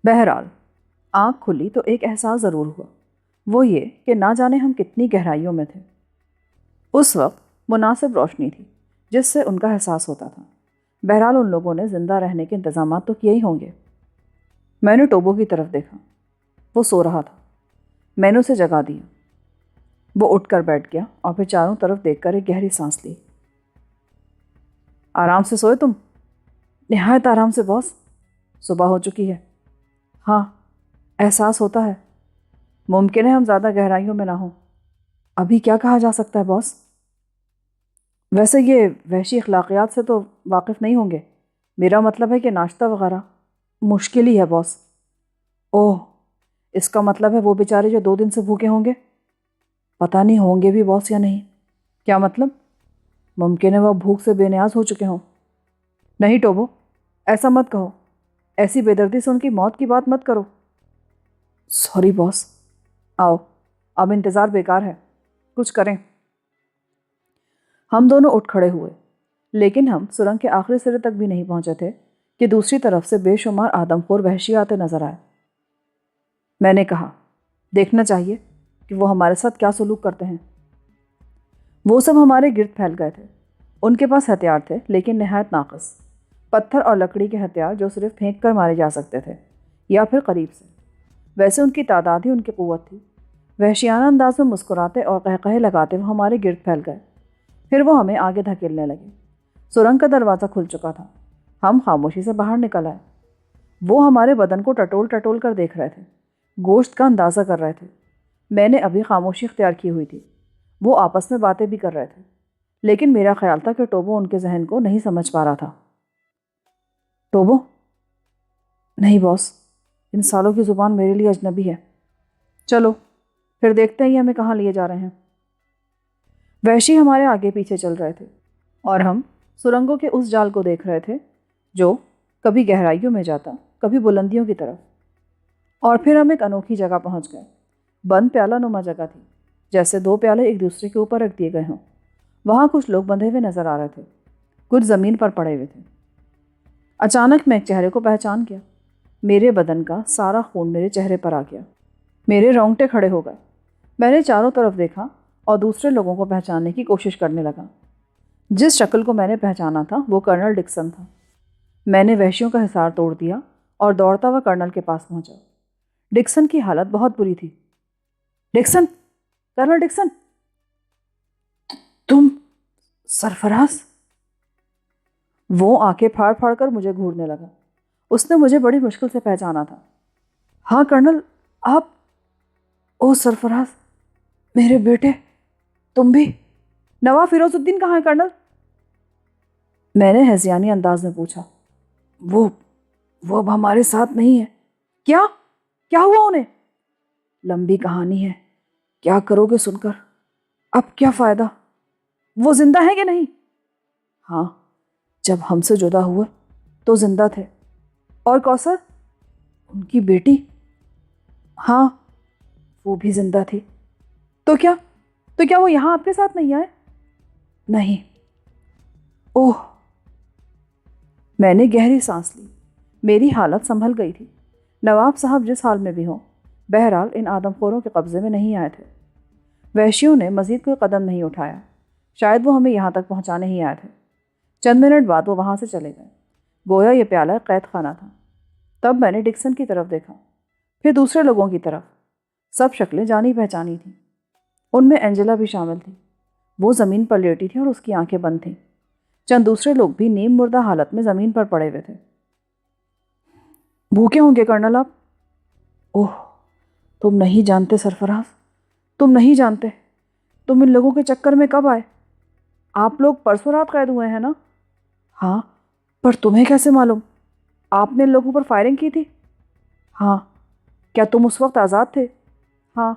بہرحال آنکھ کھلی تو ایک احساس ضرور ہوا، وہ یہ کہ نہ جانے ہم کتنی گہرائیوں میں تھے۔ اس وقت مناسب روشنی تھی جس سے ان کا احساس ہوتا تھا۔ بہرحال ان لوگوں نے زندہ رہنے کے انتظامات تو کیے ہی ہوں گے۔ میں نے ٹوبو کی طرف دیکھا، وہ سو رہا تھا۔ میں نے اسے جگا دیا۔ وہ اٹھ کر بیٹھ گیا اور پھر چاروں طرف دیکھ کر ایک گہری سانس لی۔ آرام سے سوئے تم؟ نہایت آرام سے باس، صبح ہو چکی ہے۔ ہاں، احساس ہوتا ہے۔ ممکن ہے ہم زیادہ گہرائیوں میں نہ ہوں۔ ابھی کیا کہا جا سکتا ہے باس؟ ویسے یہ وحشی اخلاقیات سے تو واقف نہیں ہوں گے۔ میرا مطلب ہے کہ ناشتہ وغیرہ مشکل ہی ہے باس۔ اوہ، اس کا مطلب ہے وہ بیچارے جو 2 دن سے بھوکے ہوں گے؟ پتہ نہیں ہوں گے بھی باس یا نہیں۔ کیا مطلب؟ ممکن ہے وہ بھوک سے بے نیاز ہو چکے ہوں۔ نہیں ٹوبو، ایسا مت کہو۔ ایسی بے دردی سے ان کی موت کی بات مت کرو۔ سوری باس۔ آؤ، اب انتظار بیکار ہے، کچھ کریں۔ ہم دونوں اٹھ کھڑے ہوئے، لیکن ہم سرنگ کے آخری سرے تک بھی نہیں پہنچے تھے کہ دوسری طرف سے بے شمار آدم خور وحشی آتے نظر آئے۔ میں نے کہا، دیکھنا چاہیے کہ وہ ہمارے ساتھ کیا سلوک کرتے ہیں۔ وہ سب ہمارے گرد پھیل گئے تھے۔ ان کے پاس ہتھیار تھے لیکن نہایت ناقص، پتھر اور لکڑی کے ہتھیار جو صرف پھینک کر مارے جا سکتے تھے یا پھر قریب سے۔ ویسے ان کی تعداد ہی ان کی قوت تھی۔ وحشیانہ انداز میں مسکراتے اور قہقہے لگاتے وہ ہمارے گرد پھیل گئے۔ پھر وہ ہمیں آگے دھکیلنے لگے۔ سرنگ کا دروازہ کھل چکا تھا۔ ہم خاموشی سے باہر نکل آئے۔ وہ ہمارے بدن کو ٹٹول ٹٹول کر دیکھ رہے تھے، گوشت کا اندازہ کر رہے تھے۔ میں نے ابھی خاموشی اختیار کی ہوئی تھی۔ وہ آپس میں باتیں بھی کر رہے تھے، لیکن میرا خیال تھا کہ ٹوبو ان کے ذہن کو نہیں سمجھ پا رہا تھا۔ ٹوبو؟ نہیں باس، ان سالوں کی زبان میرے لیے اجنبی ہے۔ چلو پھر دیکھتے ہیں یہ ہمیں کہاں لیے جا رہے ہیں۔ وحشی ہمارے آگے پیچھے چل رہے تھے اور ہم سرنگوں کے اس جال کو دیکھ رہے تھے جو کبھی گہرائیوں میں جاتا، کبھی بلندیوں کی طرف۔ اور پھر ہم ایک انوکھی جگہ پہنچ گئے۔ بند پیالہ نما جگہ تھی، جیسے 2 پیالے ایک دوسرے کے اوپر رکھ دیے گئے ہوں۔ وہاں کچھ لوگ بندھے ہوئے نظر آ رہے تھے، کچھ زمین پر پڑے ہوئے تھے۔ اچانک میں ایک چہرے کو پہچان گیا۔ میرے بدن کا سارا خون میرے چہرے پر آ گیا۔ میرے رونگٹے کھڑے ہو گئے۔ میں نے چاروں طرف دیکھا اور دوسرے لوگوں کو پہچاننے کی کوشش کرنے لگا۔ جس شکل کو میں نے پہچانا تھا وہ کرنل ڈکسن تھا۔ میں نے وحشیوں کا حصار توڑ دیا اور دوڑتا ہوا کرنل کے پاس پہنچا۔ ڈکسن کی حالت بہت بری تھی۔ ڈکسن! Colonel Dixon! تم سرفراز؟ وہ آنکھیں پھاڑ پھاڑ کر مجھے گھورنے لگا۔ اس نے مجھے بڑی مشکل سے پہچانا تھا۔ ہاں کرنل، آپ؟ او سرفراز، میرے بیٹے، تم بھی؟ نواب فیروز الدین کہاں ہے کرنل؟ میں نے ہذیانی انداز میں پوچھا۔ وہ اب ہمارے ساتھ نہیں ہے۔ کیا ہوا انہیں؟ لمبی کہانی ہے، کیا کرو گے سن کر؟ اب کیا فائدہ؟ وہ زندہ ہے کہ نہیں؟ ہاں، جب ہم سے جدا ہوئے تو زندہ تھے۔ اور کوثر، ان کی بیٹی؟ ہاں، وہ بھی زندہ تھی۔ تو کیا وہ یہاں آپ کے ساتھ نہیں آئے؟ نہیں۔ اوہ! میں نے گہری سانس لی۔ میری حالت سنبھل گئی تھی۔ نواب صاحب جس حال میں بھی ہوں، بہرحال ان آدم خوروں کے قبضے میں نہیں آئے تھے۔ وحشیوں نے مزید کوئی قدم نہیں اٹھایا۔ شاید وہ ہمیں یہاں تک پہنچانے ہی آئے تھے۔ چند منٹ بعد وہ وہاں سے چلے گئے، گویا یہ پیالہ قید خانہ تھا۔ تب میں نے ڈکسن کی طرف دیکھا، پھر دوسرے لوگوں کی طرف۔ سب شکلیں جانی پہچانی تھیں۔ ان میں اینجلا بھی شامل تھی۔ وہ زمین پر لیٹی تھی اور اس کی آنکھیں بند تھیں۔ چند دوسرے لوگ بھی نیم مردہ حالت میں زمین پر پڑے ہوئے تھے۔ بھوکے ہوں گے کرنل آپ؟ اوہ، تم نہیں جانتے سرفراز، تم نہیں جانتے۔ تم ان لوگوں کے چکر میں کب آئے؟ آپ لوگ پرسوں رات قید ہوئے ہیں نا؟ ہاں، پر تمہیں کیسے معلوم؟ آپ نے ان لوگوں پر فائرنگ کی تھی؟ ہاں۔ کیا تم اس وقت آزاد تھے؟ ہاں،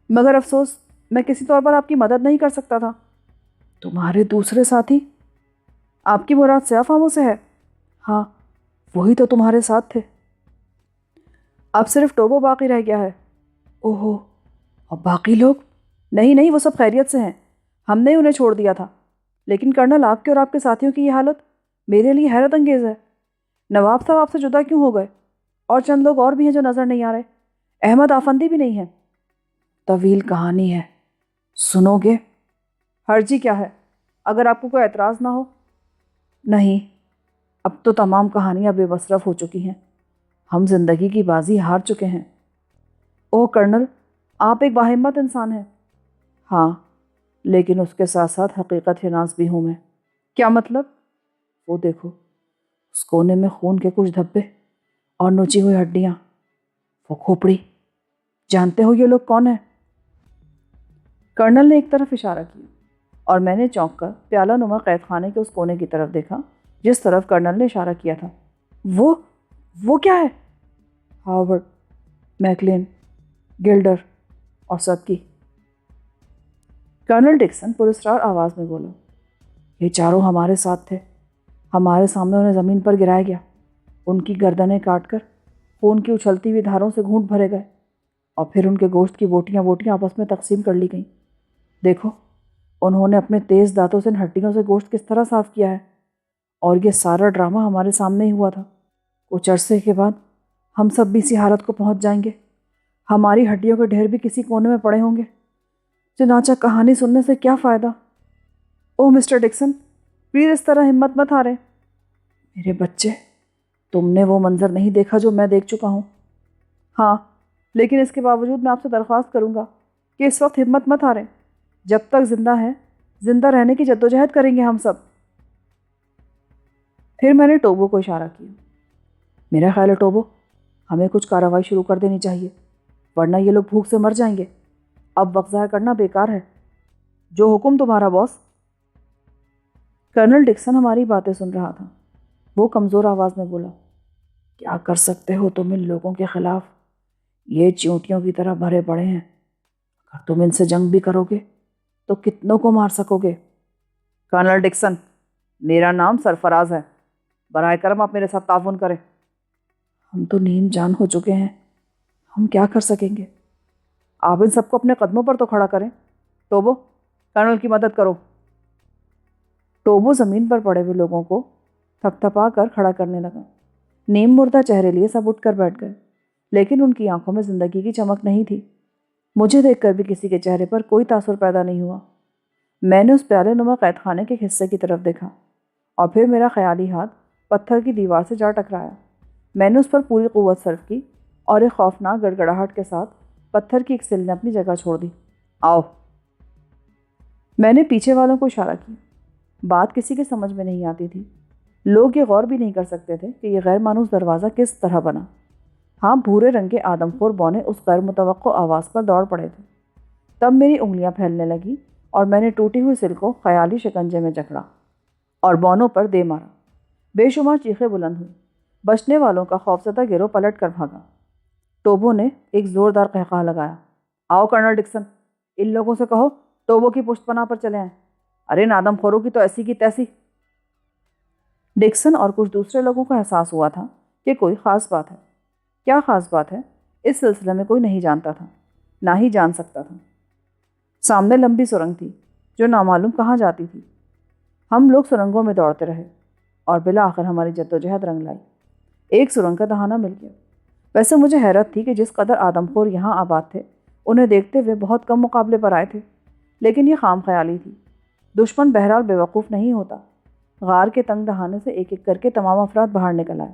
مگر افسوس میں کسی طور پر آپ کی مدد نہیں کر سکتا تھا۔ تمہارے دوسرے ساتھی؟ آپ کی مراد سیاہ فاموں سے ہے؟ ہاں، وہی تو تمہارے ساتھ تھے۔ اب صرف ٹوبو باقی رہ گیا ہے۔ اوہو، اور باقی لوگ؟ نہیں، وہ سب خیریت سے ہیں، ہم نے انہیں چھوڑ دیا تھا۔ لیکن کرنل، آپ کے اور آپ کے ساتھیوں کی یہ حالت میرے لیے حیرت انگیز ہے۔ نواب صاحب آپ سے جدا کیوں ہو گئے؟ اور چند لوگ اور بھی ہیں جو نظر نہیں آ رہے. احمد آفندی بھی نہیں ہے. طویل کہانی ہے، سنو گے؟ حرجی کیا ہے اگر آپ کو کوئی اعتراض نہ ہو. نہیں، اب تو تمام کہانیاں بے مصرف ہو چکی ہیں. ہم زندگی کی بازی ہار چکے ہیں. اوہ کرنل، آپ ایک باہمت انسان ہیں. ہاں، لیکن اس کے ساتھ ساتھ حقیقت شناس بھی ہوں میں. کیا مطلب؟ وہ دیکھو، اس کونے میں خون کے کچھ دھبے اور نوچی ہوئی ہڈیاں. وہ کھوپڑی. جانتے ہو یہ لوگ کون ہیں؟ کرنل نے ایک طرف اشارہ کیا اور میں نے چونک کر پیالہ نما قید خانے کے اس کونے کی طرف دیکھا جس طرف کرنل نے اشارہ کیا تھا. وہ کیا ہے؟ ہاورڈ، میکلین، گلڈر اور سب کی. کرنل ڈکسن پراسرار آواز میں بولا. یہ چاروں ہمارے ساتھ تھے. ہمارے سامنے انہیں زمین پر گرایا گیا. ان کی گردنیں کاٹ کر خون کی اچھلتی ہوئی دھاروں سے گھونٹ بھرے گئے اور پھر ان کے گوشت کی بوٹیاں آپس میں تقسیم کر لی گئیں. دیکھو، انہوں نے اپنے تیز دانتوں سے ان ہڈیوں سے گوشت کس طرح صاف کیا ہے. اور یہ سارا ڈرامہ ہمارے سامنے ہی ہوا تھا. کچھ عرصے کے بعد ہم سب بھی اسی حالت کو پہنچ جائیں گے. ہماری ہڈیوں کے ڈھیر بھی کسی کونے میں پڑے ہوں گے. چنانچہ کہانی سننے سے کیا فائدہ؟ اوہ مسٹر ڈکسن، پلیز اس طرح ہمت مت ہاریں. میرے بچے، تم نے وہ منظر نہیں دیکھا جو میں دیکھ چکا ہوں. ہاں، لیکن اس کے باوجود میں آپ سے درخواست کروں گا کہ اس وقت ہمت مت ہاریں. جب تک زندہ ہیں، زندہ رہنے کی جدوجہد کریں گے ہم سب. پھر میں نے ٹوبو کو اشارہ کیا. میرا خیال ہے ٹوبو، ہمیں کچھ کارروائی شروع کر دینی چاہیے، ورنہ یہ لوگ بھوک سے مر جائیں گے. اب وقت ضائع کرنا بیکار ہے. جو حکم تمہارا باس. کرنل ڈکسن ہماری باتیں سن رہا تھا. وہ کمزور آواز میں بولا. کیا کر سکتے ہو تم ان لوگوں کے خلاف؟ یہ چیونٹیوں کی طرح بھرے پڑے ہیں. اگر تم ان سے جنگ بھی کرو گے تو کتنوں کو مار سکو گے؟ کرنل ڈکسن، میرا نام سرفراز ہے. براہ کرم آپ میرے ساتھ تعاون کریں. ہم تو نیم جان ہو چکے ہیں، ہم کیا کر سکیں گے؟ آپ ان سب کو اپنے قدموں پر تو کھڑا کریں. ٹوبو، کرنل کی مدد کرو. ٹوبو زمین پر پڑے ہوئے لوگوں کو تھپ تھپا کر کھڑا کرنے لگا. نیم مردہ چہرے لیے سب اٹھ کر بیٹھ گئے، لیکن ان کی آنکھوں میں زندگی کی چمک نہیں تھی. مجھے دیکھ کر بھی کسی کے چہرے پر کوئی تاثر پیدا نہیں ہوا. میں نے اس پیالے نما قید خانے کے حصے کی طرف دیکھا اور پھر میرا خیالی ہاتھ پتھر کی دیوار سے جا ٹکرایا. میں نے اس پر پوری قوت صرف کی اور ایک خوفناک گڑگڑاہٹ کے ساتھ پتھر کی ایک سل نے اپنی جگہ چھوڑ دی. آؤ. میں نے پیچھے والوں کو اشارہ کیا. بات کسی کے سمجھ میں نہیں آتی تھی. لوگ یہ غور بھی نہیں کر سکتے تھے کہ یہ غیر مانوس دروازہ کس طرح بنا. ہاں، بھورے رنگ کے آدم خور بونے اس غیر متوقع آواز پر دوڑ پڑے تھے. تب میری انگلیاں پھیلنے لگی اور میں نے ٹوٹی ہوئی سل کو خیالی شکنجے میں جکڑا اور بونوں پر دے مارا. بے شمار چیخیں بلند ہوئیں. بچنے والوں کا خوفزدہ گروہ پلٹ کر بھاگا. ٹوبو نے ایک زوردار قہقہہ لگایا. آؤ کرنل ڈکسن، ان لوگوں سے کہو ٹوبو کی پشت پناہ پر چلے آئیں. ارے آدم خوروں کی تو ایسی کی تیسی. ڈکسن اور کچھ دوسرے لوگوں کو احساس ہوا تھا کہ کوئی خاص بات ہے. کیا خاص بات ہے، اس سلسلے میں کوئی نہیں جانتا تھا، نہ ہی جان سکتا تھا. سامنے لمبی سرنگ تھی جو نامعلوم کہاں جاتی تھی. ہم لوگ سرنگوں میں دوڑتے رہے اور بالآخر ہماری جدوجہد رنگ لائی. ایک سرنگ کا دہانہ مل گیا. ویسے مجھے حیرت تھی کہ جس قدر آدم خور یہاں آباد تھے انہیں دیکھتے ہوئے بہت کم مقابلے پر آئے تھے، لیکن یہ خام خیالی تھی. دشمن بہرحال بیوقوف نہیں ہوتا. غار کے تنگ دہانے سے ایک ایک کر کے تمام افراد باہر نکل آئے،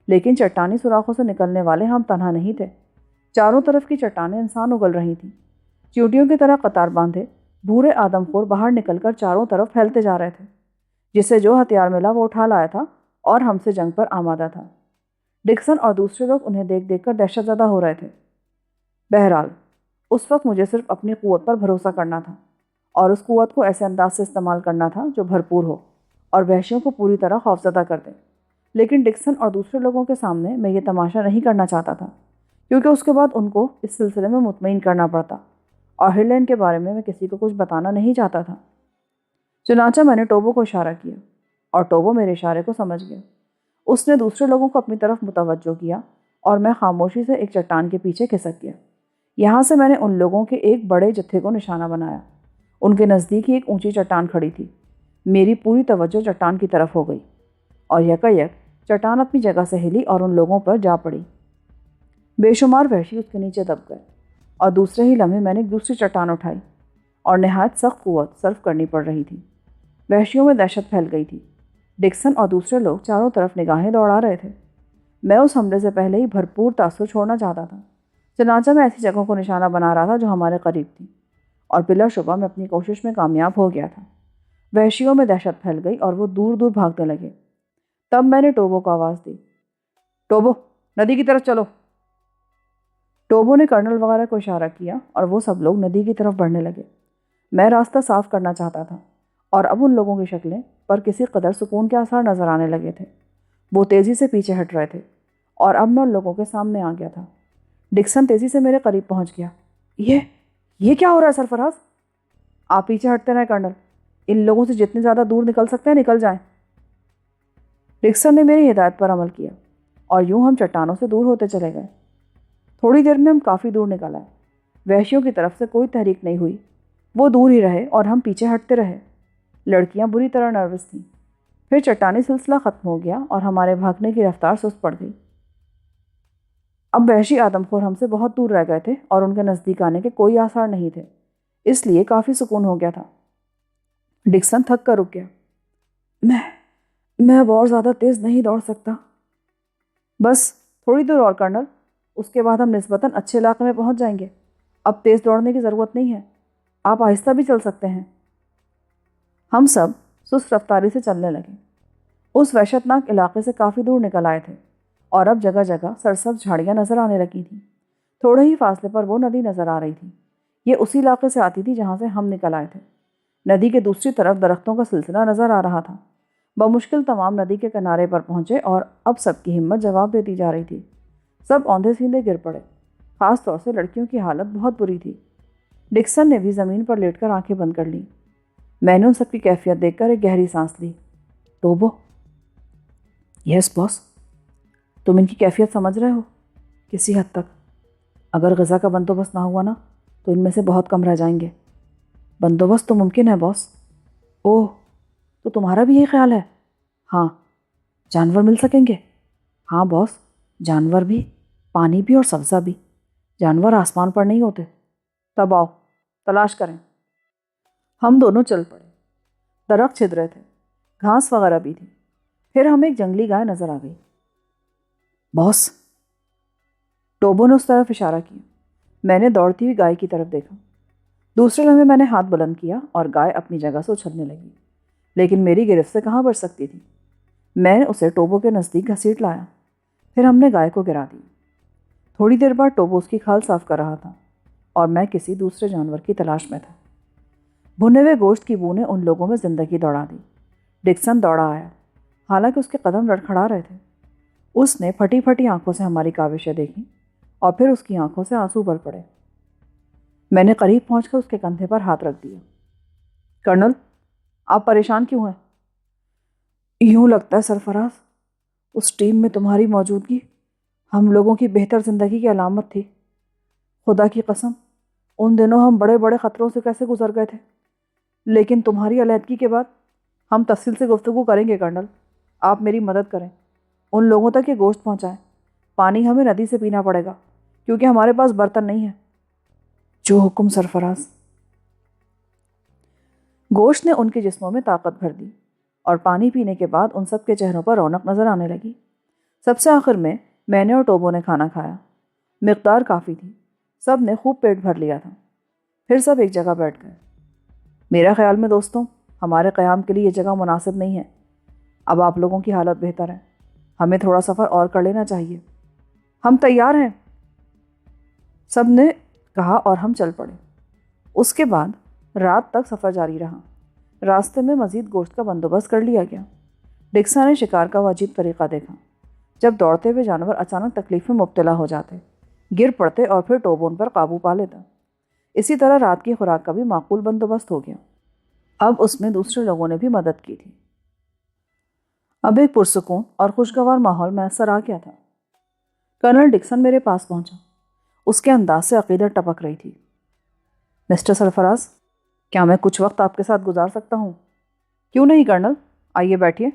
لیکن چٹانی سوراخوں سے نکلنے والے ہم تنہا نہیں تھے. چاروں طرف کی چٹانیں انسان اگل رہی تھیں. چیونٹیوں کی طرح قطار باندھے بھورے آدم خور باہر نکل کر چاروں طرف پھیلتے جا رہے تھے. جسے جو ہتھیار ملا وہ اٹھا لایا تھا اور ہم سے جنگ پر آمادہ تھا. ڈکسن اور دوسرے لوگ انہیں دیکھ دیکھ کر دہشت زدہ ہو رہے تھے. بہرحال اس وقت مجھے صرف اپنی قوت پر بھروسہ کرنا تھا اور اس قوت کو ایسے انداز سے استعمال کرنا تھا جو بھرپور ہو اور وحشیوں کو پوری طرح خوفزدہ کر دے. لیکن ڈکسن اور دوسرے لوگوں کے سامنے میں یہ تماشا نہیں کرنا چاہتا تھا، کیونکہ اس کے بعد ان کو اس سلسلے میں مطمئن کرنا پڑتا اور ہرلین کے بارے میں کسی کو کچھ بتانا نہیں چاہتا تھا. چنانچہ میں نے ٹوبو کو اشارہ کیا اور ٹوبو میرے اشارے کو سمجھ گیا. اس نے دوسرے لوگوں کو اپنی طرف متوجہ کیا اور میں خاموشی سے ایک چٹان کے پیچھے کھسک گیا. یہاں سے میں نے ان لوگوں کے ایک بڑے جتھے کو نشانہ بنایا. ان کے نزدیک ہی ایک اونچی چٹان کھڑی تھی. میری پوری توجہ چٹان کی طرف ہو گئی اور یکایک چٹان اپنی جگہ سے ہلی اور ان لوگوں پر جا پڑی. بے شمار وحشی اس کے نیچے دب گئے اور دوسرے ہی لمحے میں نے ایک دوسری چٹان اٹھائی اور نہایت سخت قوت صرف کرنی پڑ رہی تھی۔ وحشیوں میں دہشت پھیل گئی تھی۔ ڈکسن اور دوسرے لوگ چاروں طرف نگاہیں دوڑا رہے تھے۔ میں اس حملے سے پہلے ہی بھرپور تاثر چھوڑنا چاہتا تھا، چنانچہ میں ایسی جگہوں کو نشانہ بنا رہا تھا جو ہمارے قریب تھی، اور بلا شبہ میں اپنی کوشش میں کامیاب ہو گیا تھا۔ وحشیوں میں دہشت پھیل گئی اور وہ دور دور بھاگنے لگے۔ تب میں نے ٹوبو کو آواز دی، ٹوبو، ندی کی طرف چلو۔ ٹوبو نے کرنل وغیرہ کو اشارہ کیا اور وہ سب لوگ ندی کی طرف بڑھنے لگے۔ میں راستہ صاف کرنا چاہتا تھا اور اب ان لوگوں کی شکلیں پر کسی قدر سکون کے آثار نظر آنے لگے تھے۔ وہ تیزی سے پیچھے ہٹ رہے تھے اور اب میں ان لوگوں کے سامنے آ گیا تھا۔ ڈکسن تیزی سے میرے قریب پہنچ گیا۔ یہ کیا ہو رہا ہے سرفراز؟ آپ پیچھے ہٹتے رہے کرنل، ان لوگوں سے جتنے زیادہ دور نکل سکتے ہیں نکل جائیں۔ ڈکسن نے میری ہدایت پر عمل کیا اور یوں ہم چٹانوں سے دور ہوتے چلے گئے۔ تھوڑی دیر میں ہم کافی دور نکل آئے۔ وحشیوں کی طرف سے کوئی تحریک نہیں ہوئی، وہ دور ہی رہے اور ہم پیچھے ہٹتے رہے۔ لڑکیاں بری طرح نروس تھیں۔ پھر چٹانی سلسلہ ختم ہو گیا اور ہمارے بھاگنے کی رفتار سست پڑ گئی۔ اب وحشی آدم خور ہم سے بہت دور رہ گئے تھے اور ان کے نزدیک آنے کے کوئی آثار نہیں تھے، اس لیے کافی سکون ہو گیا تھا۔ ڈکسن تھک کر رک گیا۔ میں اب اور زیادہ تیز نہیں دوڑ سکتا۔ بس تھوڑی دور اور کرنل، اس کے بعد ہم نسبتاً اچھے علاقے میں پہنچ جائیں گے۔ اب تیز دوڑنے کی ضرورت نہیں ہے، آپ آہستہ بھی چل سکتے ہیں۔ ہم سب سست رفتاری سے چلنے لگے۔ اس وحشتناک علاقے سے کافی دور نکل آئے تھے اور اب جگہ جگہ سرسبز جھاڑیاں نظر آنے لگی تھیں۔ تھوڑے ہی فاصلے پر وہ ندی نظر آ رہی تھی۔ یہ اسی علاقے سے آتی تھی جہاں سے ہم نکل آئے تھے۔ ندی کے دوسری طرف درختوں کا سلسلہ نظر آ رہا تھا۔ بمشکل تمام ندی کے کنارے پر پہنچے اور اب سب کی ہمت جواب دیتی جا رہی تھی۔ سب اوندھے سیندھے گر پڑے، خاص طور سے لڑکیوں کی حالت بہت بری تھی۔ ڈکسن نے بھی زمین پر لیٹ کر آنکھیں بند کر لیں۔ میں نے ان سب کی کیفیت دیکھ کر ایک گہری سانس لی۔ ٹوبو، یس باس، تم ان کی کیفیت سمجھ رہے ہو؟ کسی حد تک۔ اگر غذا کا بندوبست نہ ہوا نا تو ان میں سے بہت کم رہ جائیں گے۔ بندوبست تو ممکن ہے باس۔ اوہ، تو تمہارا بھی یہی خیال ہے؟ ہاں۔ جانور مل سکیں گے؟ ہاں باس، جانور بھی، پانی بھی اور سبزہ بھی۔ جانور آسمان پر نہیں ہوتے۔ تب آؤ تلاش کریں۔ ہم دونوں چل پڑے۔ درخت چھدرے تھے، گھاس وغیرہ بھی تھی۔ پھر ہمیں ایک جنگلی گائے نظر آ گئی۔ باس، ٹوبو نے اس طرف اشارہ کیا۔ میں نے دوڑتی ہوئی گائے کی طرف دیکھا۔ دوسرے لمحے میں نے ہاتھ بلند کیا اور گائے اپنی جگہ سے اچھلنے لگی، لیکن میری گرفت سے کہاں بچ سکتی تھی۔ میں نے اسے ٹوبو کے نزدیک گھسیٹ لایا۔ پھر ہم نے گائے کو گرا دی۔ تھوڑی دیر بعد ٹوبو اس کی کھال صاف کر رہا تھا اور میں کسی دوسرے جانور کی تلاش میں تھا۔ بھنے ہوئے گوشت کی بو نے ان لوگوں میں زندگی دوڑا دی۔ ڈکسن دوڑا آیا، حالانکہ اس کے قدم لڑکھڑا رہے تھے۔ اس نے پھٹی پھٹی آنکھوں سے ہماری کاوشیں دیکھیں اور پھر اس کی آنکھوں سے آنسو بل پڑے۔ میں نے قریب پہنچ کر اس کے کندھے پر ہاتھ رکھ دیا۔ کرنل، آپ پریشان کیوں ہیں؟ یوں لگتا ہے سرفراز، اس ٹیم میں تمہاری موجودگی ہم لوگوں کی بہتر زندگی کی علامت تھی۔ خدا کی قسم، ان دنوں ہم بڑے بڑے خطروں سے کیسے گزر گئے تھے، لیکن تمہاری علیحدگی کے بعد ہم تفصیل سے گفتگو کریں گے۔ کرنل، آپ میری مدد کریں، ان لوگوں تک یہ گوشت پہنچائیں۔ پانی ہمیں ندی سے پینا پڑے گا کیونکہ ہمارے پاس برتن نہیں ہے۔ جو حکم سرفراز۔ گوشت نے ان کے جسموں میں طاقت بھر دی اور پانی پینے کے بعد ان سب کے چہروں پر رونق نظر آنے لگی۔ سب سے آخر میں نے اور ٹوبو نے کھانا کھایا۔ مقدار کافی تھی، سب نے خوب پیٹ بھر لیا تھا۔ پھر سب ایک جگہ بیٹھ گئے۔ میرا خیال میں دوستوں، ہمارے قیام کے لیے یہ جگہ مناسب نہیں ہے۔ اب آپ لوگوں کی حالت بہتر ہے، ہمیں تھوڑا سفر اور کر لینا چاہیے۔ ہم تیار ہیں، سب نے کہا اور ہم چل پڑے۔ اس کے بعد رات تک سفر جاری رہا۔ راستے میں مزید گوشت کا بندوبست کر لیا گیا۔ ڈکسن نے شکار کا وہ عجیب طریقہ دیکھا جب دوڑتے ہوئے جانور اچانک تکلیف میں مبتلا ہو جاتے، گر پڑتے اور پھر ٹوبون پر قابو پا لیتا۔ اسی طرح رات کی خوراک کا بھی معقول بندوبست ہو گیا۔ اب اس میں دوسرے لوگوں نے بھی مدد کی تھی۔ اب ایک پرسکون اور خوشگوار ماحول میسر آ گیا تھا۔ کرنل ڈکسن میرے پاس پہنچا۔ اس کے انداز سے عقیدت ٹپک رہی تھی۔ مسٹر سرفراز، کیا میں کچھ وقت آپ کے ساتھ گزار سکتا ہوں؟ کیوں نہیں کرنل، آئیے بیٹھیے۔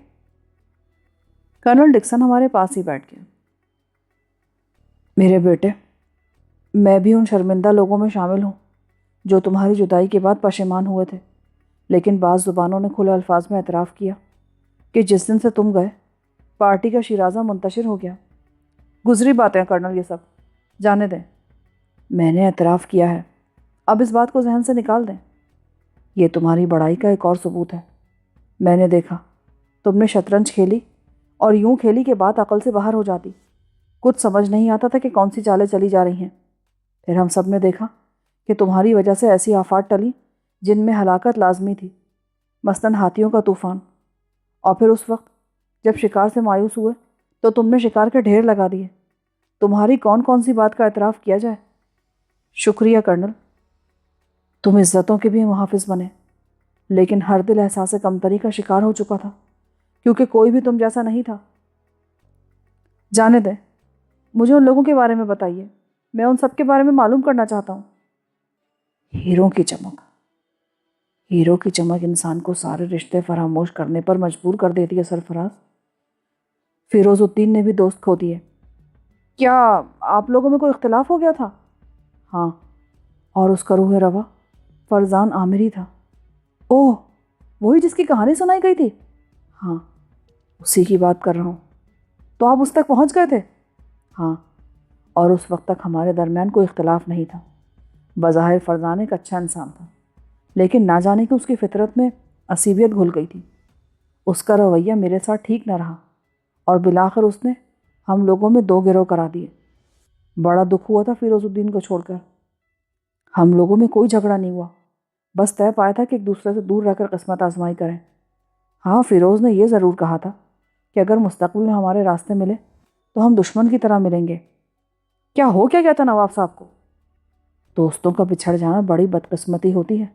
کرنل ڈکسن ہمارے پاس ہی بیٹھ گیا۔ میرے بیٹے، میں بھی ان شرمندہ لوگوں میں شامل ہوں جو تمہاری جدائی کے بعد پشیمان ہوئے تھے، لیکن بعض زبانوں نے کھلے الفاظ میں اعتراف کیا کہ جس دن سے تم گئے پارٹی کا شیرازہ منتشر ہو گیا۔ گزری باتیں کرنل، یہ سب جانے دیں۔ میں نے اعتراف کیا ہے، اب اس بات کو ذہن سے نکال دیں۔ یہ تمہاری بڑائی کا ایک اور ثبوت ہے۔ میں نے دیکھا تم نے شطرنج کھیلی اور یوں کھیلی کہ بات عقل سے باہر ہو جاتی۔ کچھ سمجھ نہیں آتا تھا کہ کون سی چالیں چلی جا رہی ہیں۔ پھر ہم سب نے دیکھا کہ تمہاری وجہ سے ایسی آفات ٹلی جن میں ہلاکت لازمی تھی، مثلاً ہاتھیوں کا طوفان۔ اور پھر اس وقت جب شکار سے مایوس ہوئے تو تم نے شکار کے ڈھیر لگا دیے۔ تمہاری کون کون سی بات کا اعتراف کیا جائے؟ شکریہ کرنل، تم عزتوں کے بھی محافظ بنے، لیکن ہر دل احساس کمتری کا شکار ہو چکا تھا، کیونکہ کوئی بھی تم جیسا نہیں تھا۔ جانے دیں، مجھے ان لوگوں کے بارے میں بتائیے، میں ان سب کے بارے میں معلوم کرنا چاہتا ہوں۔ ہیروں کی چمک، ہیرو کی چمک انسان کو سارے رشتے فراموش کرنے پر مجبور کر دیتی ہے سرفراز۔ فیروز الدین نے بھی دوست کھو دیے۔ کیا آپ لوگوں میں کوئی اختلاف ہو گیا تھا؟ ہاں، اور اس کا روح روا فرزان عامری تھا۔ اوہ، وہی جس کی کہانی سنائی گئی تھی؟ ہاں، اسی کی بات کر رہا ہوں۔ تو آپ اس تک پہنچ گئے تھے؟ ہاں، اور اس وقت تک ہمارے درمیان کوئی اختلاف نہیں تھا۔ بظاہر فرزان ایک اچھا انسان تھا، لیکن نہ جانے کہ اس کی فطرت میں عصبیت گھل گئی تھی۔ اس کا رویہ میرے ساتھ ٹھیک نہ رہا اور بالآخر اس نے ہم لوگوں میں دو گروہ کرا دیے۔ بڑا دکھ ہوا تھا فیروز الدین کو چھوڑ کر۔ ہم لوگوں میں کوئی جھگڑا نہیں ہوا، بس طے پایا تھا کہ ایک دوسرے سے دور رہ کر قسمت آزمائی کریں۔ ہاں، فیروز نے یہ ضرور کہا تھا کہ اگر مستقبل میں ہمارے راستے ملے تو ہم دشمن کی طرح ملیں گے۔ کیا ہو کیا گیا تھا نواب صاحب کو؟ دوستوں کا بچھڑ جانا بڑی بدقسمتی ہوتی ہے۔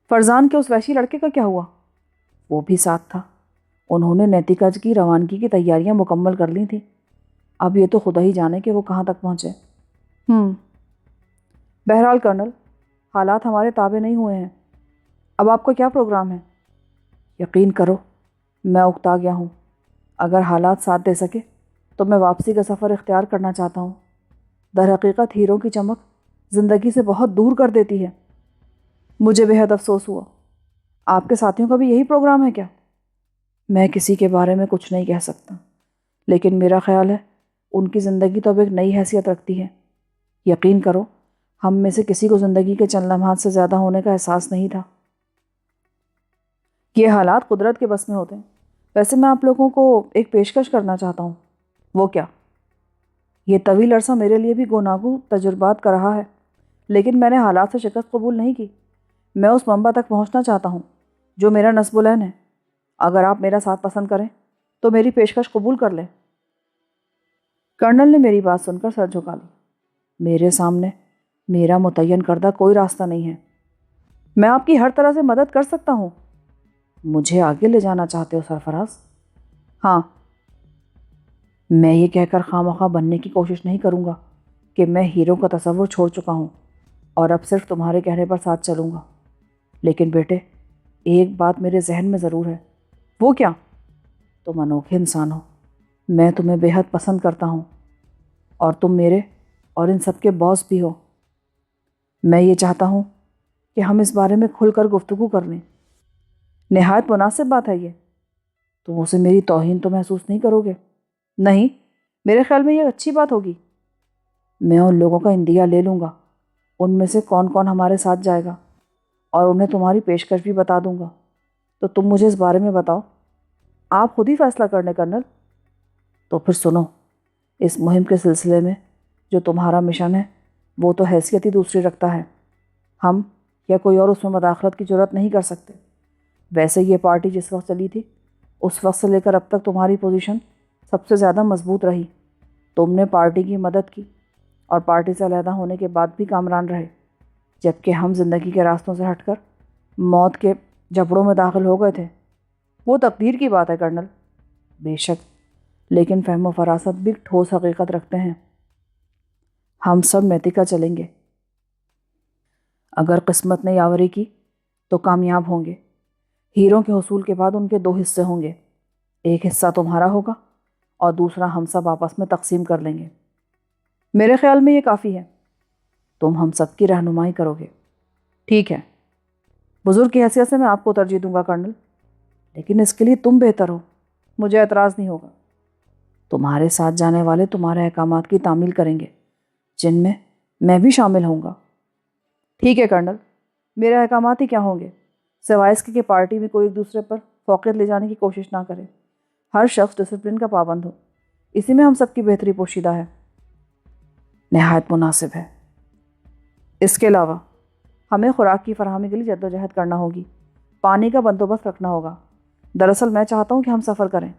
فرزان کے اس وحشی لڑکے کا کیا ہوا؟ وہ بھی ساتھ تھا۔ انہوں نے نیتیکاج کی روانگی کی تیاریاں مکمل کر لی تھیں۔ اب یہ تو خدا ہی جانے کہ وہ کہاں تک پہنچے۔ بہرحال کرنل، حالات ہمارے تابع نہیں ہوئے ہیں۔ اب آپ کا کیا پروگرام ہے؟ یقین کرو، میں اکتا گیا ہوں۔ اگر حالات ساتھ دے سکے تو میں واپسی کا سفر اختیار کرنا چاہتا ہوں۔ در حقیقت ہیروں کی چمک زندگی سے بہت دور کر دیتی ہے۔ مجھے بے حد افسوس ہوا۔ آپ کے ساتھیوں کا بھی یہی پروگرام ہے کیا؟ میں کسی کے بارے میں کچھ نہیں کہہ سکتا، لیکن میرا خیال ہے ان کی زندگی تو اب ایک نئی حیثیت رکھتی ہے۔ یقین کرو، ہم میں سے کسی کو زندگی کے چند لمحات سے زیادہ ہونے کا احساس نہیں تھا۔ یہ حالات قدرت کے بس میں ہوتے ہیں۔ ویسے میں آپ لوگوں کو ایک پیشکش کرنا چاہتا ہوں۔ وہ کیا؟ یہ طویل عرصہ میرے لیے بھی گوناگو تجربات کا رہا ہے، لیکن میں نے حالات سے شکست قبول نہیں کی۔ میں اس منبع تک پہنچنا چاہتا ہوں جو میرا نصب العین ہے۔ اگر آپ میرا ساتھ پسند کریں تو میری پیشکش قبول کر لیں۔ کرنل نے میری بات سن کر سر جھکا لی۔ میرے سامنے میرا متعین کردہ کوئی راستہ نہیں ہے۔ میں آپ کی ہر طرح سے مدد کر سکتا ہوں۔ مجھے آگے لے جانا چاہتے ہو سرفراز؟ ہاں، میں یہ کہہ کر خواہ بننے کی کوشش نہیں کروں گا کہ میں ہیرو کا تصور چھوڑ چکا ہوں اور اب صرف تمہارے کہنے پر ساتھ چلوں گا۔ لیکن بیٹے، ایک بات میرے ذہن میں ضرور ہے۔ وہ کیا؟ تم انوکھے انسان ہو، میں تمہیں بے حد پسند کرتا ہوں، اور تم میرے اور ان سب کے باس بھی ہو۔ میں یہ چاہتا ہوں کہ ہم اس بارے میں کھل کر گفتگو کر لیں۔ نہایت مناسب بات ہے یہ۔ تم اسے میری توہین تو محسوس نہیں کرو گے؟ نہیں، میرے خیال میں یہ اچھی بات ہوگی۔ میں ان لوگوں کا عندیہ لے لوں گا، ان میں سے کون کون ہمارے ساتھ جائے گا، اور انہیں تمہاری پیشکش بھی بتا دوں گا۔ تو تم مجھے اس بارے میں بتاؤ۔ آپ خود ہی فیصلہ کر لیں کرنل۔ تو پھر سنو، اس مہم کے سلسلے میں جو تمہارا مشن ہے وہ تو حیثیت ہی دوسری رکھتا ہے۔ ہم یا کوئی اور اس میں مداخلت کی جرات نہیں کر سکتے۔ ویسے یہ پارٹی جس وقت چلی تھی اس وقت سے لے کر اب تک تمہاری پوزیشن سب سے زیادہ مضبوط رہی۔ تم نے پارٹی کی مدد کی اور پارٹی سے علیحدہ ہونے کے بعد بھی کامران رہے، جبکہ ہم زندگی کے راستوں سے ہٹ کر موت کے جھپڑوں میں داخل ہو گئے تھے۔ وہ تقدیر کی بات ہے کرنل۔ بے شک، لیکن فہم و فراست بھی ٹھوس حقیقت رکھتے ہیں۔ ہم سب نیتیکا چلیں گے۔ اگر قسمت نے یاوری کی تو کامیاب ہوں گے۔ ہیروں کے حصول کے بعد ان کے دو حصے ہوں گے، ایک حصہ تمہارا ہوگا اور دوسرا ہم سب آپس میں تقسیم کر لیں گے۔ میرے خیال میں یہ کافی ہے۔ تم ہم سب کی رہنمائی کرو گے، ٹھیک ہے؟ بزرگ کی حیثیت سے میں آپ کو ترجیح دوں گا کرنل، لیکن اس کے لیے تم بہتر ہو۔ مجھے اعتراض نہیں ہوگا۔ تمہارے ساتھ جانے والے تمہارے احکامات کی تعمیل کریں گے، جن میں میں بھی شامل ہوں گا۔ ٹھیک ہے کرنل، میرے احکامات ہی کیا ہوں گے، سوائے اس کے کہ پارٹی میں کوئی ایک دوسرے پر فوقیت لے جانے کی کوشش نہ کرے۔ ہر شخص ڈسپلن کا پابند ہو، اسی میں ہم سب کی بہتری پوشیدہ ہے۔ نہایت مناسب ہے۔ اس کے علاوہ ہمیں خوراک کی فراہمی کے لیے جدوجہد کرنا ہوگی، پانی کا بندوبست رکھنا ہوگا۔ دراصل میں چاہتا ہوں کہ ہم سفر کریں،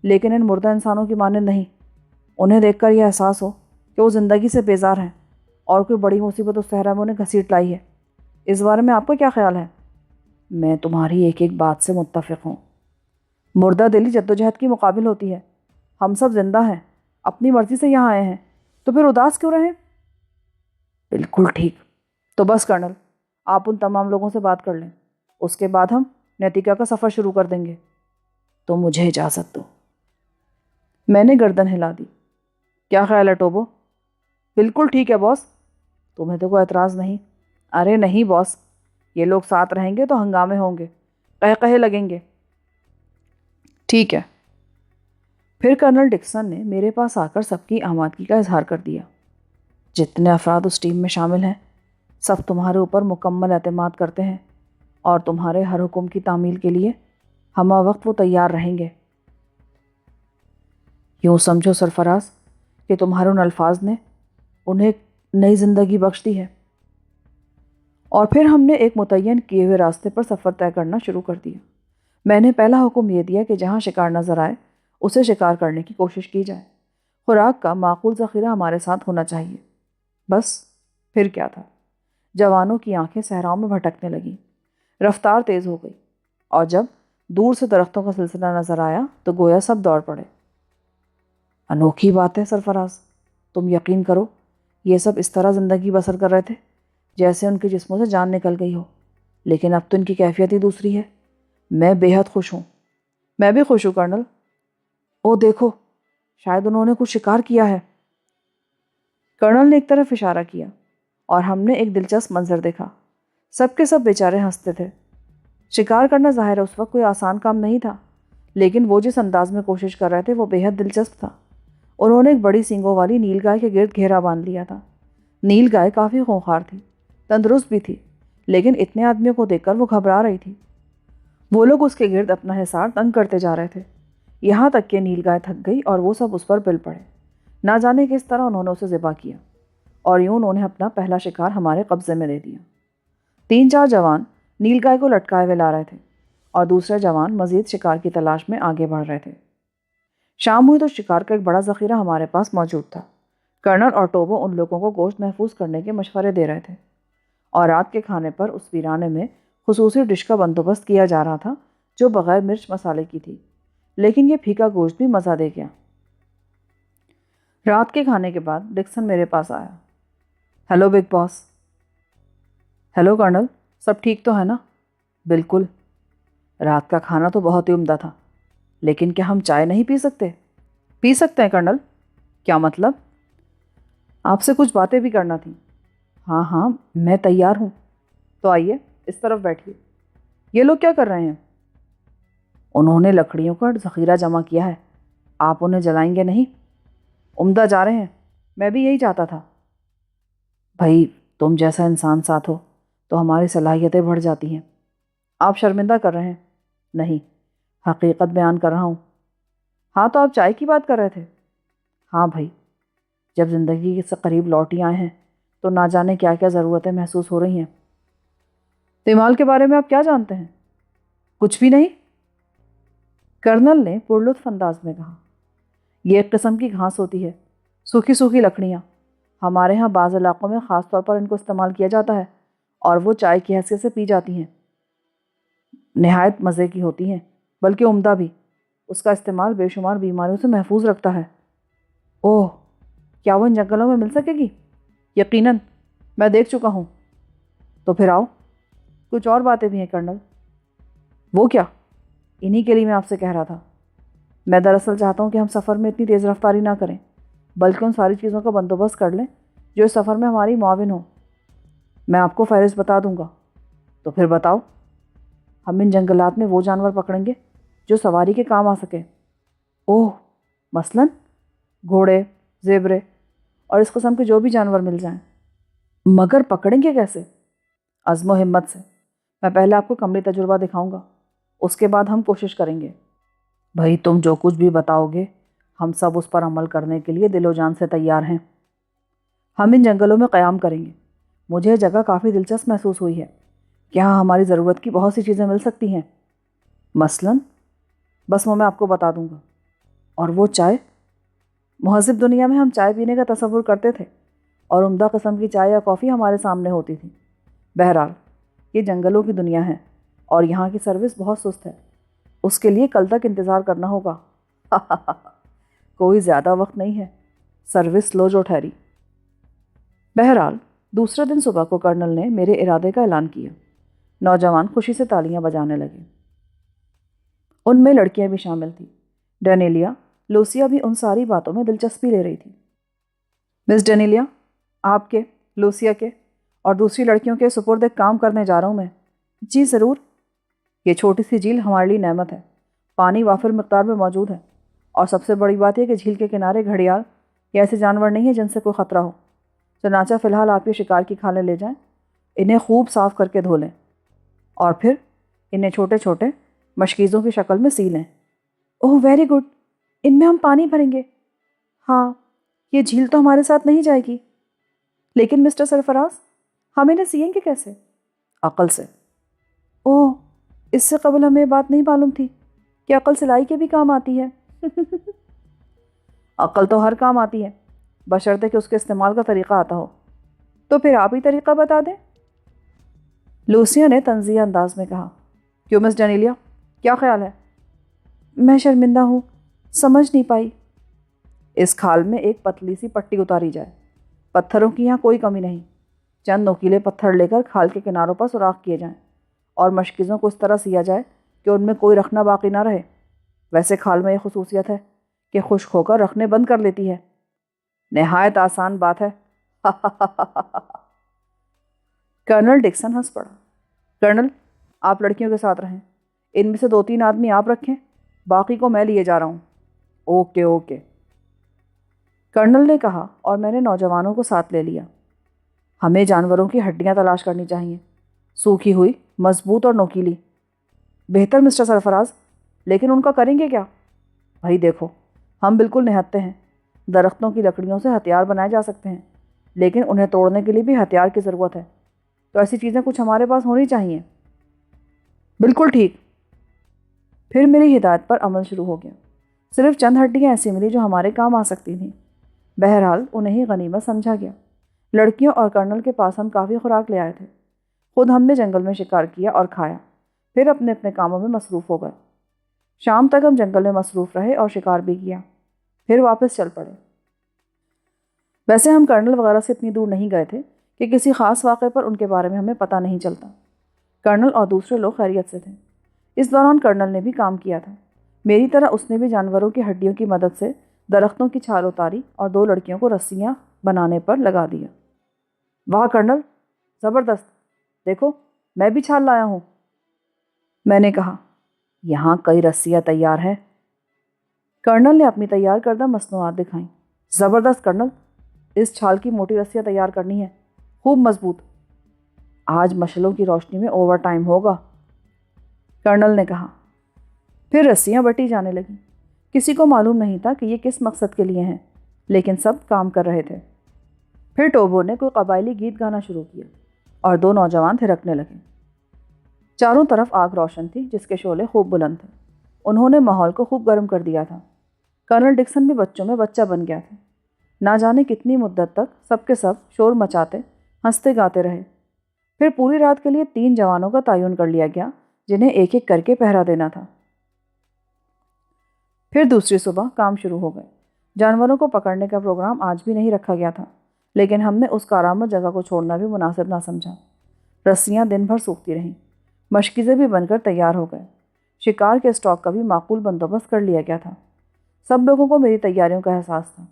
لیکن ان مردہ انسانوں کی مانند نہیں۔ انہیں دیکھ کر یہ احساس ہو کہ وہ زندگی سے بیزار ہیں اور کوئی بڑی مصیبت اس صحرا میں انہیں گھسیٹ لائی ہے۔ اس بارے میں آپ کا کیا خیال ہے؟ میں تمہاری ایک ایک بات سے متفق ہوں۔ مردہ دلی جدوجہد کی مقابل ہوتی ہے۔ ہم سب زندہ ہیں، اپنی مرضی سے یہاں آئے ہیں، تو پھر اداس کیوں رہیں؟ بالکل ٹھیک۔ تو بس کرنل، آپ ان تمام لوگوں سے بات کر لیں، اس کے بعد ہم نیتیکا کا سفر شروع کر دیں گے۔ تو مجھے اجازت دو۔ میں نے گردن ہلا دی۔ کیا خیال ہے ٹوبو؟ بالکل ٹھیک ہے باس۔ تمہیں تو کوئی اعتراض نہیں؟ ارے نہیں باس، یہ لوگ ساتھ رہیں گے تو ہنگامے ہوں گے، قہقہے لگیں گے۔ ٹھیک ہے۔ پھر کرنل ڈکسن نے میرے پاس آ کر سب کی آمادگی کا اظہار کر دیا۔ جتنے افراد اس ٹیم میں شامل ہیں، سب تمہارے اوپر مکمل اعتماد کرتے ہیں اور تمہارے ہر حکم کی تعمیل کے لیے ہمہ وقت وہ تیار رہیں گے۔ یوں سمجھو سرفراز کہ تمہارے ان الفاظ نے انہیں ایک نئی زندگی بخش دی ہے۔ اور پھر ہم نے ایک متعین کیے ہوئے راستے پر سفر طے کرنا شروع کر دیا۔ میں نے پہلا حکم یہ دیا کہ جہاں شکار نظر آئے اسے شکار کرنے کی کوشش کی جائے۔ خوراک کا معقول ذخیرہ ہمارے ساتھ ہونا چاہیے۔ بس پھر کیا تھا؟ جوانوں کی آنکھیں صحراؤں میں بھٹکنے لگیں، رفتار تیز ہو گئی، اور جب دور سے درختوں کا سلسلہ نظر آیا تو گویا سب دوڑ پڑے۔ انوکھی بات ہے سرفراز، تم یقین کرو یہ سب اس طرح زندگی بسر کر رہے تھے جیسے ان کے جسموں سے جان نکل گئی ہو، لیکن اب تو ان کی کیفیت ہی دوسری ہے۔ میں بے حد خوش ہوں۔ میں بھی خوش ہوں کرنل۔ او دیکھو، شاید انہوں نے کچھ شکار کیا ہے۔ کرنل نے ایک طرف اشارہ کیا اور ہم نے ایک دلچسپ منظر دیکھا۔ سب کے سب بیچارے ہنستے تھے۔ شکار کرنا ظاہر ہے اس وقت کوئی آسان کام نہیں تھا، لیکن وہ جس انداز میں کوشش کر رہے تھے وہ بے حد دلچسپ تھا۔ انہوں نے ایک بڑی سینگوں والی نیل گائے کے گرد گھیرا باندھ لیا تھا۔ نیل گائے کافی خونخوار تھی، تندرست بھی تھی، لیکن اتنے آدمیوں کو دیکھ کر وہ گھبرا رہی تھی۔ وہ لوگ اس کے گرد اپنا حصار تنگ کرتے جا رہے تھے، یہاں تک کہ نیل گائے تھک گئی اور وہ سب اس پر پل پڑے۔ نہ جانے کس طرح انہوں نے اسے ذبح کیا، اور یوں انہوں نے اپنا پہلا شکار ہمارے قبضے میں دے دیا۔ 3-4 جوان نیل گائے کو لٹکائے ہوئے لا رہے تھے، اور دوسرے جوان مزید شکار کی تلاش میں آگے بڑھ رہے تھے۔ شام ہوئی تو شکار کا ایک بڑا ذخیرہ ہمارے پاس موجود تھا۔ کرنل اور ٹوبو ان لوگوں کو گوشت محفوظ کرنے کے مشورے دے رہے تھے، اور رات کے کھانے پر اس ویرانے میں خصوصی ڈش کا بندوبست کیا جا رہا تھا جو بغیر مرچ مسالے کی تھی، لیکن یہ پھیکا گوشت بھی مزہ دے گیا۔ رات کے کھانے کے بعد ڈکسن میرے پاس آیا۔ ہیلو بگ باس۔ ہیلو کرنل، سب ٹھیک تو ہے نا؟ بالکل۔ رات کا کھانا تو بہت ہی عمدہ تھا، لیکن کیا ہم چائے نہیں پی سکتے؟ پی سکتے ہیں کرنل۔ کیا مطلب؟ آپ سے کچھ باتیں بھی کرنا تھیں۔ ہاں ہاں، میں تیار ہوں۔ تو آئیے اس طرف بیٹھیے۔ یہ لوگ کیا کر رہے ہیں؟ انہوں نے لکڑیوں کا ذخیرہ جمع کیا ہے، آپ انہیں جلائیں گے نہیں؟ عمدہ جا رہے ہیں، میں بھی یہی چاہتا تھا۔ بھائی، تم جیسا انسان ساتھ ہو تو ہماری صلاحیتیں بڑھ جاتی ہیں۔ آپ شرمندہ کر رہے ہیں؟ نہیں، حقیقت بیان کر رہا ہوں۔ ہاں تو آپ چائے کی بات کر رہے تھے۔ ہاں بھائی، جب زندگی سے قریب لوٹ ہی آئے ہیں تو نہ جانے کیا کیا ضرورتیں محسوس ہو رہی ہیں۔ تیمال کے بارے میں آپ کیا جانتے ہیں؟ کچھ بھی نہیں، کرنل نے پرلطف انداز میں کہا۔ یہ ایک قسم کی گھاس ہوتی ہے، سوکھی سوکھی لکڑیاں۔ ہمارے ہاں بعض علاقوں میں خاص طور پر ان کو استعمال کیا جاتا ہے، اور وہ چائے کی حیثیت سے پی جاتی ہیں۔ نہایت مزے کی ہوتی ہیں، بلکہ عمدہ بھی۔ اس کا استعمال بے شمار بیماریوں سے محفوظ رکھتا ہے۔ اوہ، کیا وہ ان جنگلوں میں مل سکے گی؟ یقیناً، میں دیکھ چکا ہوں۔ تو پھر آؤ، کچھ اور باتیں بھی ہیں کرنل۔ وہ کیا؟ انہی کے لیے میں آپ سے کہہ رہا تھا۔ میں دراصل چاہتا ہوں کہ ہم سفر میں اتنی تیز رفتاری نہ کریں، بلکہ ان ساری چیزوں کا بندوبست کر لیں جو اس سفر میں ہماری معاون ہو۔ میں آپ کو فہرست بتا دوں گا۔ تو پھر بتاؤ۔ ہم ان جنگلات میں وہ جانور پکڑیں گے جو سواری کے کام آ سکے۔ اوہ، مثلاً گھوڑے، زیبرے اور اس قسم کے جو بھی جانور مل جائیں۔ مگر پکڑیں گے کیسے؟ عزم و ہمت سے۔ میں پہلے آپ کو عملی تجربہ دکھاؤں گا، اس کے بعد ہم کوشش کریں گے۔ بھائی تم جو کچھ بھی بتاؤ گے ہم سب اس پر عمل کرنے کے لیے دل و جان سے تیار ہیں۔ ہم ان جنگلوں میں قیام کریں گے۔ مجھے یہ جگہ کافی دلچسپ محسوس ہوئی ہے کہ یہاں ہماری ضرورت کی بہت سی چیزیں مل سکتی ہیں۔ مثلاً بس وہ میں آپ کو بتا دوں گا۔ اور وہ چائے، مہذب دنیا میں ہم چائے پینے کا تصور کرتے تھے اور عمدہ قسم کی چائے یا کافی ہمارے سامنے ہوتی تھی۔ بہرحال یہ جنگلوں کی دنیا ہے اور یہاں کی سروس بہت سست ہے، اس کے لیے کل تک انتظار کرنا ہوگا۔ کوئی زیادہ وقت نہیں ہے، سروس لو جو ٹھہری۔ بہرحال دوسرے دن صبح کو کرنل نے میرے ارادے کا اعلان کیا۔ نوجوان خوشی سے تالیاں بجانے لگے۔ ان میں لڑکیاں بھی شامل تھیں۔ ڈینیلیا، لوسیا بھی ان ساری باتوں میں دلچسپی لے رہی تھی۔ مس ڈینیلیا، آپ کے، لوسیا کے اور دوسری لڑکیوں کے سپرد ایک کام کرنے جا رہا ہوں میں۔ جی ضرور۔ یہ چھوٹی سی جھیل ہمارے لیے نعمت ہے۔ پانی وافر مقدار میں موجود ہے اور سب سے بڑی بات یہ کہ جھیل کے کنارے گھڑیال یا ایسے جانور نہیں ہیں جن سے کوئی خطرہ ہو۔ چنانچہ فی الحال آپ یہ شکار کی کھالیں لے جائیں، انہیں خوب صاف کر کے دھو لیں اور پھر انہیں چھوٹے چھوٹے مشکیزوں کی شکل میں سی لیں۔ اوہ ویری گڈ، ان میں ہم پانی بھریں گے۔ ہاں، یہ جھیل تو ہمارے ساتھ نہیں جائے گی، لیکن مسٹر سرفراز ہم انہیں سیئیں گے کیسے؟ عقل سے۔ اوہ، اس سے قبل ہمیں یہ بات نہیں معلوم تھی کہ عقل سلائی کے بھی کام آتی ہے۔ عقل تو ہر کام آتی ہے بشرطے کہ اس کے استعمال کا طریقہ آتا ہو۔ تو پھر آپ ہی طریقہ بتا دیں۔ لوسیا نے طنزیہ انداز میں کہا۔ کیوں مس ڈینیلیا، کیا خیال ہے؟ میں شرمندہ ہوں، سمجھ نہیں پائی۔ اس کھال میں ایک پتلی سی پٹی اتاری جائے۔ پتھروں کی یہاں کوئی کمی نہیں۔ چند نوکیلے پتھر لے کر کھال کے کناروں پر سوراخ کیے جائیں اور مشکیزوں کو اس طرح سیا جائے کہ ان میں کوئی رکھنا باقی نہ رہے۔ ویسے کھال میں یہ خصوصیت ہے کہ خشک ہو کر رکھنے بند کر لیتی ہے۔ نہایت آسان بات ہے۔ کرنل ڈکسن ہنس پڑا۔ کرنل، آپ لڑکیوں کے ساتھ رہیں، ان میں سے 2-3 آدمی آپ رکھیں، باقی کو میں لیے جا رہا ہوں۔ اوکے اوکے، کرنل نے کہا اور میں نے نوجوانوں کو ساتھ لے لیا۔ ہمیں جانوروں کی ہڈیاں تلاش کرنی چاہیے، سوکھی ہوئی، مضبوط اور نوکیلی۔ بہتر مسٹر سرفراز، لیکن ان کا کریں گے کیا؟ بھائی دیکھو، ہم بالکل نہتے ہیں۔ درختوں کی لکڑیوں سے ہتھیار بنائے جا سکتے ہیں، لیکن انہیں توڑنے کے لیے بھی ہتھیار کی ضرورت ہے، تو ایسی چیزیں کچھ ہمارے پاس ہونی چاہیے۔ بالکل ٹھیک۔ پھر میری ہدایت پر عمل شروع ہو گیا۔ صرف چند ہڈیاں ایسی ملی جو ہمارے کام آ سکتی تھیں۔ بہرحال انہیں ہی غنیمت سمجھا گیا۔ لڑکیوں اور کرنل کے پاس ہم کافی خوراک لے آئے تھے۔ خود ہم نے جنگل میں شکار کیا اور کھایا، پھر اپنے اپنے کاموں میں مصروف ہو گئے۔ شام تک ہم جنگل میں مصروف رہے اور شکار بھی کیا، پھر واپس چل پڑے۔ ویسے ہم کرنل وغیرہ سے اتنی دور نہیں گئے تھے کہ کسی خاص واقعے پر ان کے بارے میں ہمیں پتہ نہیں چلتا۔ کرنل اور دوسرے لوگ خیریت سے تھے۔ اس دوران کرنل نے بھی کام کیا تھا۔ میری طرح اس نے بھی جانوروں کی ہڈیوں کی مدد سے درختوں کی چھال اتاری اور 2 لڑکیوں کو رسیاں بنانے پر لگا دیا۔ واہ کرنل، زبردست، دیکھو میں بھی چھال لایا ہوں۔ میں نے کہا، یہاں کئی رسیاں تیار ہیں۔ کرنل نے اپنی تیار کردہ مصنوعات دکھائیں۔ زبردست کرنل، اس چھال کی موٹی رسیاں تیار کرنی ہے، خوب مضبوط۔ آج مشعلوں کی روشنی میں اوور ٹائم ہوگا، کرنل نے کہا۔ پھر رسیاں بٹی جانے لگیں۔ کسی کو معلوم نہیں تھا کہ یہ کس مقصد کے لیے ہیں، لیکن سب کام کر رہے تھے۔ پھر ٹوبو نے کوئی قبائلی گیت گانا شروع کیا اور 2 نوجوان تھرکنے لگے۔ چاروں طرف آگ روشن تھی جس کے شعلے خوب بلند تھے۔ انہوں نے ماحول کو خوب گرم کر دیا تھا۔ کرنل ڈکسن بھی بچوں میں بچہ بن گیا تھا۔ نہ جانے کتنی مدت تک سب کے سب شور مچاتے، ہنستے گاتے رہے۔ پھر پوری رات کے لیے 3 جوانوں کا تعین کر لیا گیا جنہیں ایک ایک کر کے پہرا دینا تھا۔ پھر دوسری صبح کام شروع ہو گئے۔ جانوروں کو پکڑنے کا پروگرام آج بھی نہیں رکھا گیا تھا، لیکن ہم نے اس کارآمد جگہ کو چھوڑنا بھی مناسب نہ سمجھا۔ رسیاں دن بھر سوکھتی رہیں، مشکیزیں بھی بن کر تیار ہو گئے۔ شکار کے اسٹاک کا بھی معقول بندوبست کر لیا گیا تھا۔ سب لوگوں کو میری تیاریوں کا احساس تھا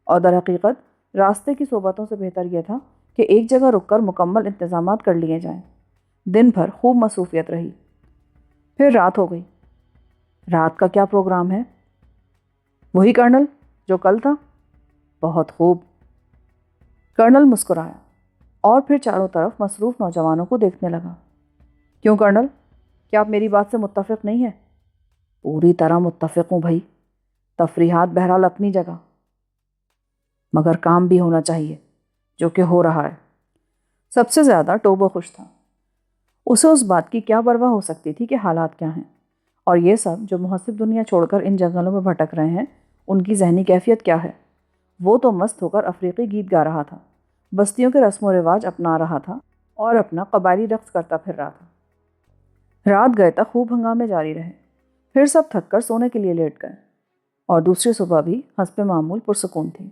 اور در حقیقت راستے کی صحبتوں سے بہتر یہ تھا کہ ایک جگہ رک کر مکمل انتظامات کر لیے جائیں۔ دن بھر خوب مصروفیت رہی۔ پھر رات ہو گئی۔ رات کا کیا پروگرام ہے؟ وہی کرنل جو کل تھا۔ بہت خوب۔ کرنل مسکرایا اور پھر چاروں طرف مصروف نوجوانوں کو دیکھنے لگا۔ کیوں کرنل، کیا آپ میری بات سے متفق نہیں ہیں؟ پوری طرح متفق ہوں بھائی۔ تفریحات بہرحال اپنی جگہ، مگر کام بھی ہونا چاہیے، جو کہ ہو رہا ہے۔ سب سے زیادہ ٹوبو خوش تھا۔ اسے اس بات کی کیا پرواہ ہو سکتی تھی کہ حالات کیا ہیں، اور یہ سب جو محسب دنیا چھوڑ کر ان جنگلوں میں بھٹک رہے ہیں ان کی ذہنی کیفیت کیا ہے؟ وہ تو مست ہو کر افریقی گیت گا رہا تھا، بستیوں کے رسم و رواج اپنا رہا تھا اور اپنا قبائلی رقص کرتا پھر رہا تھا۔ رات گئے تک خوب ہنگامے جاری رہے، پھر سب تھک کر سونے کے لیے لیٹ گئے، اور دوسری صبح بھی حسب معمول پرسکون تھی۔